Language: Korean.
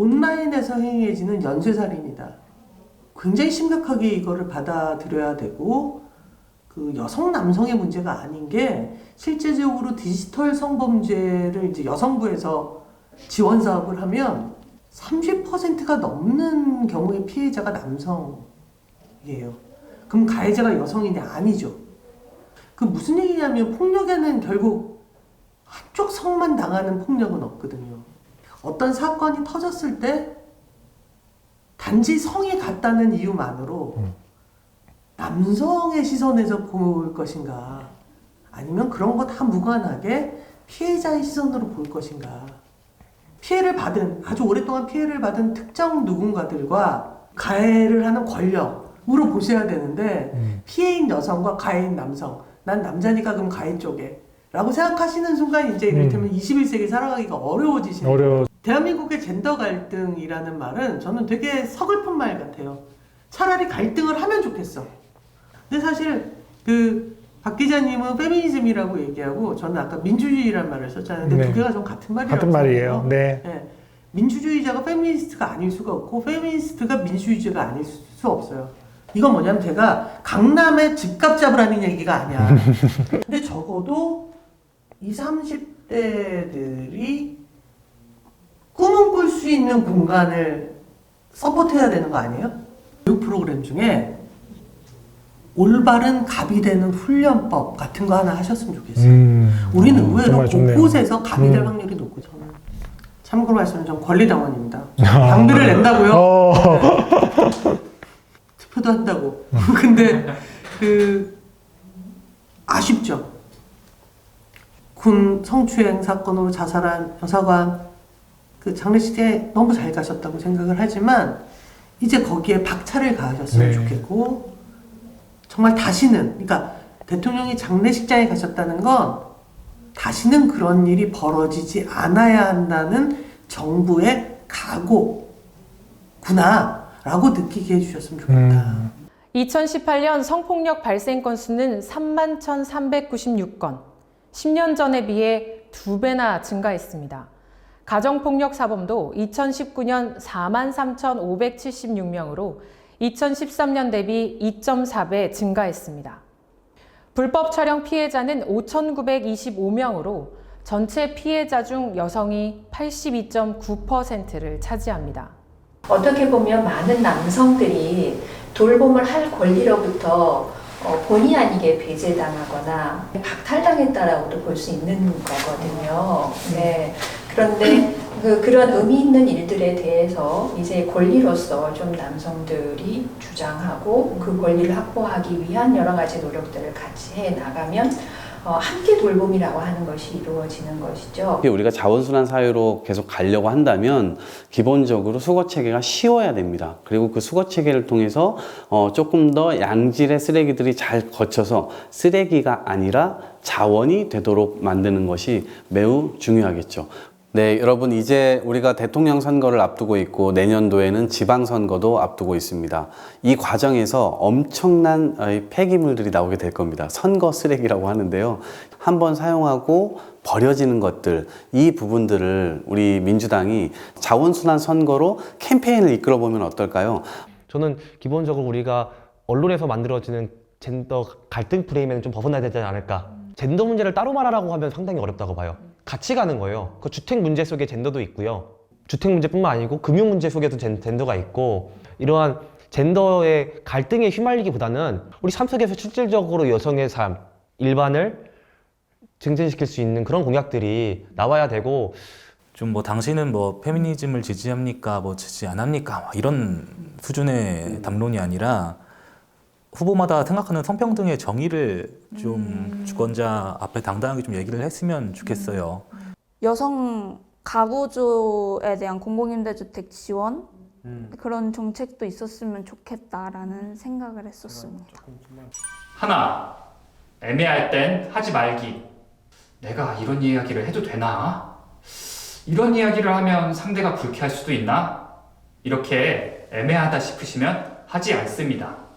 온라인에서 행해지는 연쇄살인이다. 굉장히 심각하게 이거를 받아들여야 되고, 그 여성 남성의 문제가 아닌 게 실제적으로 디지털 성범죄를 이제 여성부에서 지원 사업을 하면 30%가 넘는 경우의 피해자가 남성이에요. 그럼 가해자가 여성이냐? 아니죠. 그 무슨 얘기냐면 폭력에는 결국 한쪽 성만 당하는 폭력은 없거든요. 어떤 사건이 터졌을 때 단지 성이 같다는 이유만으로 남성의 시선에서 볼 것인가, 아니면 그런 거 다 무관하게 피해자의 시선으로 볼 것인가. 피해를 받은, 아주 오랫동안 피해를 받은 특정 누군가들과 가해를 하는 권력으로 보셔야 되는데, 피해인 여성과 가해인 남성, 난 남자니까 그럼 가해 쪽에 라고 생각하시는 순간 이제 이를테면 21세기 살아가기가 어려워지시는 거예요. 대한민국의 젠더 갈등이라는 말은 저는 되게 서글픈 말 같아요. 차라리 갈등을 하면 좋겠어. 근데 사실 박 기자님은 페미니즘이라고 얘기하고 저는 아까 민주주의라는 말을 썼잖아요. 근데 두 개가 좀 같은 말이라고 같은 말이에요. 네. 민주주의자가 페미니스트가 아닐 수가 없고 페미니스트가 민주주의자가 아닐 수 없어요. 이건 뭐냐면 제가 강남에 집값 잡으라는 얘기가 아니야. 근데 적어도 20, 30대들이 꿈을 꿀 수 있는 공간을 서포트해야 되는 거 아니에요? 교육 프로그램 중에 올바른 갑이 되는 훈련법 같은 거 하나 하셨으면 좋겠어요. 우리는 의외로 곳곳에서 갑이 될 확률이 높고, 저는 참고로 말씀은 좀 권리당원입니다. 당비를 낸다고요? 네. 투표도 한다고. 근데 아쉽죠. 군 성추행 사건으로 자살한 여사관 장례식에 너무 잘 가셨다고 생각을 하지만 이제 거기에 박차를 가하셨으면 좋겠고, 정말 다시는, 그러니까 대통령이 장례식장에 가셨다는 건 다시는 그런 일이 벌어지지 않아야 한다는 정부의 각오구나 라고 느끼게 해주셨으면 좋겠다. 2018년 성폭력 발생 건수는 31,396건, 10년 전에 비해 2배나 증가했습니다. 가정폭력 사범도 2019년 43,576명으로 2013년 대비 2.4배 증가했습니다. 불법 촬영 피해자는 5,925명으로 전체 피해자 중 여성이 82.9%를 차지합니다. 어떻게 보면 많은 남성들이 돌봄을 할 권리로부터 본의 아니게 배제당하거나 박탈당했다라고도 볼 수 있는 거거든요. 네. 그런데 그런 의미 있는 일들에 대해서 이제 권리로서 좀 남성들이 주장하고 그 권리를 확보하기 위한 여러 가지 노력들을 같이 해 나가면 함께 돌봄이라고 하는 것이 이루어지는 것이죠. 우리가 자원순환 사회로 계속 가려고 한다면 기본적으로 수거 체계가 쉬워야 됩니다. 그리고 그 수거 체계를 통해서 조금 더 양질의 쓰레기들이 잘 거쳐서 쓰레기가 아니라 자원이 되도록 만드는 것이 매우 중요하겠죠. 네, 여러분, 이제 우리가 대통령 선거를 앞두고 있고 내년도에는 지방선거도 앞두고 있습니다. 이 과정에서 엄청난 폐기물들이 나오게 될 겁니다. 선거 쓰레기라고 하는데요. 한번 사용하고 버려지는 것들, 이 부분들을 우리 민주당이 자원순환 선거로 캠페인을 이끌어보면 어떨까요? 저는 기본적으로 우리가 언론에서 만들어지는 젠더 갈등 프레임에는 좀 벗어나야 되지 않을까. 젠더 문제를 따로 말하라고 하면 상당히 어렵다고 봐요. 같이 가는 거예요. 그 주택 문제 속에 젠더도 있고요. 주택 문제뿐만 아니고 금융 문제 속에도 젠더가 있고, 이러한 젠더의 갈등에 휘말리기보다는 우리 삶 속에서 실질적으로 여성의 삶, 일반을 증진시킬 수 있는 그런 공약들이 나와야 되고, 좀 당신은 페미니즘을 지지합니까? 지지 안 합니까? 이런 수준의 담론이 아니라 후보마다 생각하는 성평등의 정의를 좀 주권자 앞에 당당하게 좀 얘기를 했으면 좋겠어요. 여성 가구주에 대한 공공임대주택 지원 그런 정책도 있었으면 좋겠다라는 생각을 했었습니다. 하나, 애매할 땐 하지 말기. 내가 이런 이야기를 해도 되나? 이런 이야기를 하면 상대가 불쾌할 수도 있나? 이렇게 애매하다 싶으시면 하지 않습니다.